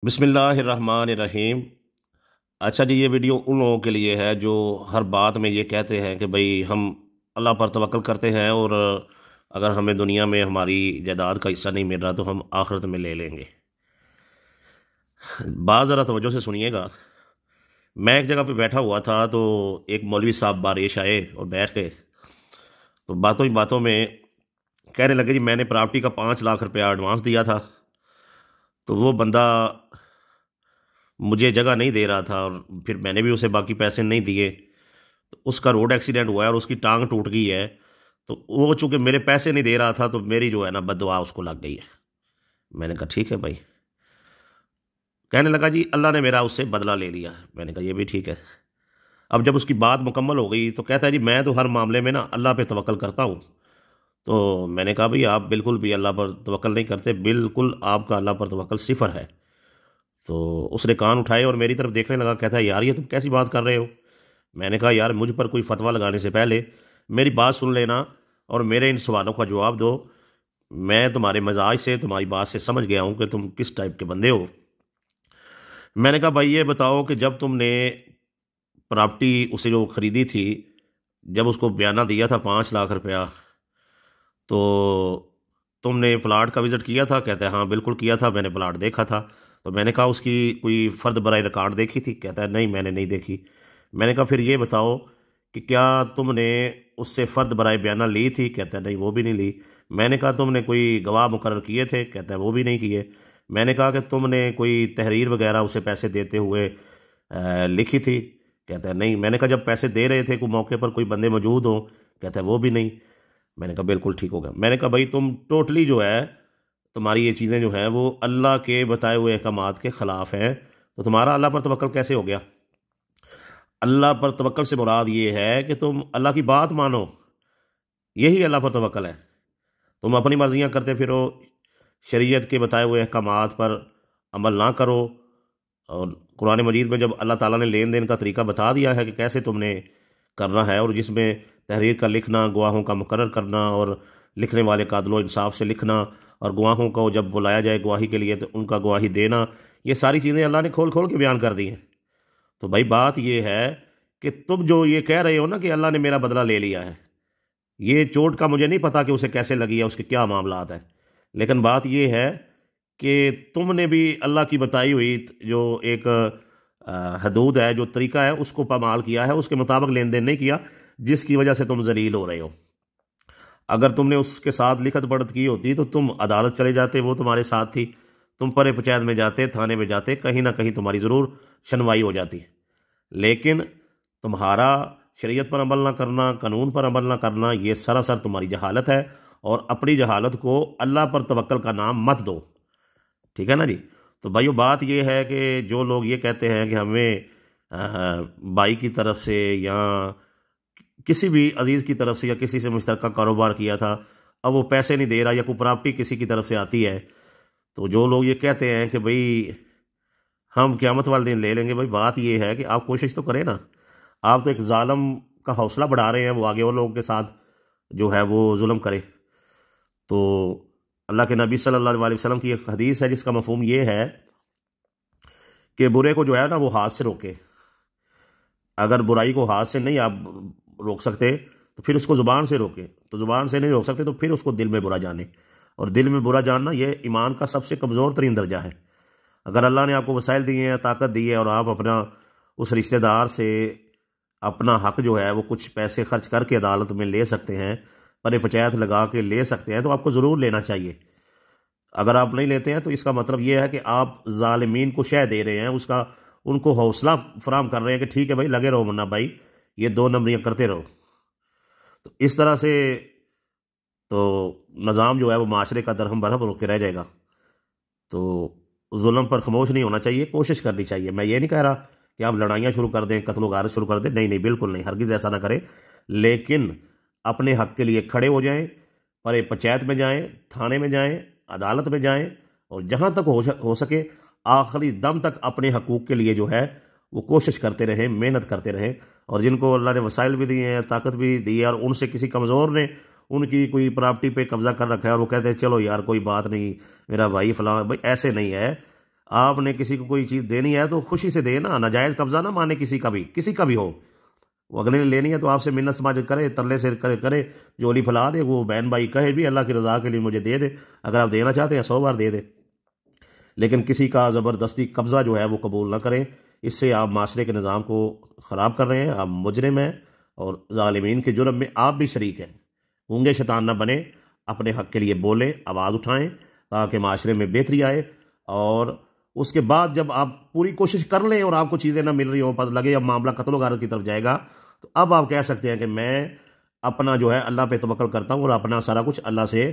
بسم اللہ الرحمن الرحیم۔ اچھا جی، یہ ویڈیو ان لوگوں کے لیے ہے جو ہر بات میں یہ کہتے ہیں کہ بھئی ہم اللہ پر توکل کرتے ہیں، اور اگر ہمیں دنیا میں ہماری جائیداد کا حصہ نہیں مل رہا تو ہم آخرت میں لے لیں گے۔ بات ذرا توجہ سے سنیے گا۔ میں ایک جگہ پہ بیٹھا ہوا تھا تو ایک مولوی صاحب بارش آئے اور بیٹھ گئے، تو باتوں ہی باتوں میں کہنے لگے جی میں نے پراپرٹی کا 5 لاکھ روپیہ ایڈوانس دیا تھا، تو وہ بندہ مجھے جگہ نہیں دے رہا تھا، اور پھر میں نے بھی اسے باقی پیسے نہیں دیے، تو اس کا روڈ ایکسیڈنٹ ہوا ہے اور اس کی ٹانگ ٹوٹ گئی ہے، تو وہ چونکہ میرے پیسے نہیں دے رہا تھا تو میری جو ہے نا بد دعا اس کو لگ گئی ہے۔ میں نے کہا ٹھیک ہے بھائی۔ کہنے لگا جی اللہ نے میرا اس سے بدلہ لے لیا۔ میں نے کہا یہ بھی ٹھیک ہے۔ اب جب اس کی بات مکمل ہو گئی تو کہتا ہے جی میں تو ہر معاملے میں نا اللہ پہ توکل کرتا ہوں۔ تو میں نے کہا بھئی آپ بالکل بھی اللہ پر توکل نہیں کرتے، بالکل آپ کا اللہ پر توکل صفر ہے۔ تو اس نے کان اٹھائے اور میری طرف دیکھنے لگا، کہتا ہے یار یہ تم کیسی بات کر رہے ہو؟ میں نے کہا یار مجھ پر کوئی فتویٰ لگانے سے پہلے میری بات سن لینا اور میرے ان سوالوں کا جواب دو۔ میں تمہارے مزاج سے، تمہاری بات سے سمجھ گیا ہوں کہ تم کس ٹائپ کے بندے ہو۔ میں نے کہا بھائی یہ بتاؤ کہ جب تم نے پراپرٹی اسے جو خریدی تھی، جب اس کو بیانہ دیا تھا 5 لاکھ روپیہ، تو تم نے پلاٹ کا وزٹ کیا تھا؟ کہتا ہے ہاں بالکل کیا تھا، میں نے پلاٹ دیکھا تھا۔ تو میں نے کہا اس کی کوئی فرد برائے ریکارڈ دیکھی تھی؟ کہتا ہے نہیں میں نے نہیں دیکھی۔ میں نے کہا پھر یہ بتاؤ کہ کیا تم نے اس سے فرد برائے بیانہ لی تھی؟ کہتا ہے نہیں وہ بھی نہیں لی۔ میں نے کہا تم نے کوئی گواہ مقرر کیے تھے؟ کہتا ہے وہ بھی نہیں کیے۔ میں نے کہا کہ تم نے کوئی تحریر وغیرہ اسے پیسے دیتے ہوئے لکھی تھی؟ کہتا ہے نہیں۔ میں نے کہا جب پیسے دے رہے تھے کوئی موقع پر کوئی بندے موجود ہوں؟ کہتا ہے وہ بھی نہیں۔ میں نے کہا بالکل ٹھیک ہو گیا۔ میں نے کہا بھائی تم ٹوٹلی جو ہے تمہاری یہ چیزیں جو ہیں وہ اللہ کے بتائے ہوئے احکامات کے خلاف ہیں، تو تمہارا اللہ پر توکل کیسے ہو گیا؟ اللہ پر توکل سے مراد یہ ہے کہ تم اللہ کی بات مانو، یہی اللہ پر توکل ہے۔ تم اپنی مرضیاں کرتے پھرو، شریعت کے بتائے ہوئے احکامات پر عمل نہ کرو۔ اور قرآن مجید میں جب اللہ تعالیٰ نے لین دین کا طریقہ بتا دیا ہے کہ کیسے تم نے کرنا ہے، اور جس میں تحریر کا لکھنا، گواہوں کا مقرر کرنا، اور لکھنے والے کا عدل و انصاف سے لکھنا، اور گواہوں کو جب بلایا جائے گواہی کے لیے تو ان کا گواہی دینا، یہ ساری چیزیں اللہ نے کھول کھول کے بیان کر دی ہیں۔ تو بھائی بات یہ ہے کہ تم جو یہ کہہ رہے ہو نا کہ اللہ نے میرا بدلہ لے لیا ہے، یہ چوٹ کا مجھے نہیں پتا کہ اسے کیسے لگی ہے، اس کے کیا معاملات ہیں، لیکن بات یہ ہے کہ تم نے بھی اللہ کی بتائی ہوئی جو ایک حدود ہے، جو طریقہ ہے، اس کو پامال کیا ہے، اس کے مطابق لین دین نہیں کیا، جس کی وجہ سے تم ذلیل ہو رہے ہو۔ اگر تم نے اس کے ساتھ لکھت پڑھت کی ہوتی تو تم عدالت چلے جاتے، وہ تمہارے ساتھ تھی، تم پرے پنچایت میں جاتے، تھانے میں جاتے، کہیں نہ کہیں تمہاری ضرور شنوائی ہو جاتی۔ لیکن تمہارا شریعت پر عمل نہ کرنا، قانون پر عمل نہ کرنا، یہ سراسر تمہاری جہالت ہے، اور اپنی جہالت کو اللہ پر توکل کا نام مت دو۔ ٹھیک ہے نا جی؟ تو بھائیو بات یہ ہے کہ جو لوگ یہ کہتے ہیں کہ ہمیں بھائی کی طرف سے یا کسی بھی عزیز کی طرف سے یا کسی سے مشترکہ کاروبار کیا تھا، اب وہ پیسے نہیں دے رہا، یا کوئی پراپرٹی کسی کی طرف سے آتی ہے، تو جو لوگ یہ کہتے ہیں کہ بھئی ہم قیامت والے دن لے لیں گے، بھئی بات یہ ہے کہ آپ کوشش تو کریں نا۔ آپ تو ایک ظالم کا حوصلہ بڑھا رہے ہیں، وہ آگے اور لوگوں کے ساتھ جو ہے وہ ظلم کرے۔ تو اللہ کے نبی صلی اللہ علیہ وسلم کی ایک حدیث ہے جس کا مفہوم یہ ہے کہ برے کو جو ہے نا وہ ہاتھ سے روکے۔ اگر برائی کو ہاتھ سے نہیں آپ روک سکتے تو پھر اس کو زبان سے روکے، تو زبان سے نہیں روک سکتے تو پھر اس کو دل میں برا جانے، اور دل میں برا جاننا یہ ایمان کا سب سے کمزور ترین درجہ ہے۔ اگر اللہ نے آپ کو وسائل دیے ہیں، طاقت دی ہے، اور آپ اپنا اس رشتہ دار سے اپنا حق جو ہے وہ کچھ پیسے خرچ کر کے عدالت میں لے سکتے ہیں، پرے پنچایت لگا کے لے سکتے ہیں، تو آپ کو ضرور لینا چاہیے۔ اگر آپ نہیں لیتے ہیں تو اس کا مطلب یہ ہے کہ آپ ظالمین کو شہ دے رہے ہیں، ان کو حوصلہ فراہم کر رہے ہیں کہ ٹھیک ہے بھائی لگے رہو، ورنہ بھائی یہ 2 نمبریاں کرتے رہو۔ تو اس طرح سے تو نظام جو ہے وہ معاشرے کا درہم برہم رک کے رہ جائے گا۔ تو ظلم پر خاموش نہیں ہونا چاہیے، کوشش کرنی چاہیے۔ میں یہ نہیں کہہ رہا کہ آپ لڑائیاں شروع کر دیں، قتل و غارت شروع کر دیں، نہیں نہیں بالکل نہیں، ہرگز ایسا نہ کریں، لیکن اپنے حق کے لیے کھڑے ہو جائیں، پرے پنچایت میں جائیں، تھانے میں جائیں، عدالت میں جائیں، اور جہاں تک ہو سکے آخری دم تک اپنے حقوق کے لیے جو ہے وہ کوشش کرتے رہیں، محنت کرتے رہیں۔ اور جن کو اللہ نے وسائل بھی دیے ہیں، طاقت بھی دی ہے، اور ان سے کسی کمزور نے ان کی کوئی پراپرٹی پہ قبضہ کر رکھا ہے، اور وہ کہتے ہیں چلو یار کوئی بات نہیں، میرا بھائی فلاں، بھائی ایسے نہیں ہے۔ آپ نے کسی کو کوئی چیز دینی ہے تو خوشی سے دے نا، ناجائز قبضہ نہ مانے کسی کا بھی ہو. وہ اگلے نے لینی ہے تو آپ سے منت سماجت کرے، ترلے سے کرے، جولی پھیلا دے، وہ بہن بھائی کہے بھی اللہ کی رضا کے لیے مجھے دے دے، اگر آپ دینا چاہتے ہیں 100 بار دے دے، لیکن کسی کا زبردستی قبضہ جو ہے وہ قبول نہ کریں. اس سے آپ معاشرے کے نظام کو خراب کر رہے ہیں، آپ مجرم ہیں، اور ظالمین کے جرم میں آپ بھی شریک ہیں. گونگے شیطان نہ بنے، اپنے حق کے لیے بولیں، آواز اٹھائیں تاکہ معاشرے میں بہتری آئے. اور اس کے بعد جب آپ پوری کوشش کر لیں اور آپ کو چیزیں نہ مل رہی ہوں، پتہ لگے اب معاملہ قتل و غارت کی طرف جائے گا، تو اب آپ کہہ سکتے ہیں کہ میں اپنا جو ہے اللہ پہ توکل کرتا ہوں اور اپنا سارا کچھ اللہ سے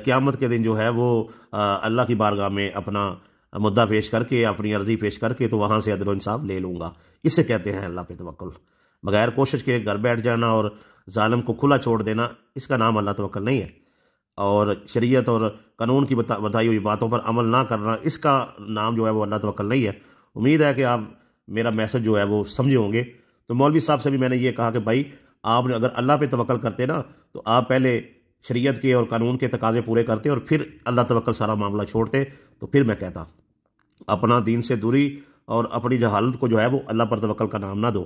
قیامت کے دن جو ہے وہ اللہ کی بارگاہ میں اپنا مدعا پیش کر کے، اپنی عرضی پیش کر کے، تو وہاں سے عدل و انصاف لے لوں گا. اسے کہتے ہیں اللہ پہ توکل. بغیر کوشش کے گھر بیٹھ جانا اور ظالم کو کھلا چھوڑ دینا، اس کا نام اللہ توکل نہیں ہے. اور شریعت اور قانون کی بتائی ہوئی باتوں پر عمل نہ کرنا، اس کا نام جو ہے وہ اللہ توکل نہیں ہے. امید ہے کہ آپ میرا میسج جو ہے وہ سمجھے ہوں گے. تو مولوی صاحب سے بھی میں نے یہ کہا کہ بھائی آپ نے اگر اللہ پہ توکل کرتے نا تو آپ پہلے شریعت کے اور قانون کے تقاضے پورے کرتے اور پھر اللہ توکل سارا معاملہ چھوڑتے. تو پھر میں کہتا اپنا دین سے دوری اور اپنی جہالت کو جو ہے وہ اللہ پر توکل کا نام نہ دو.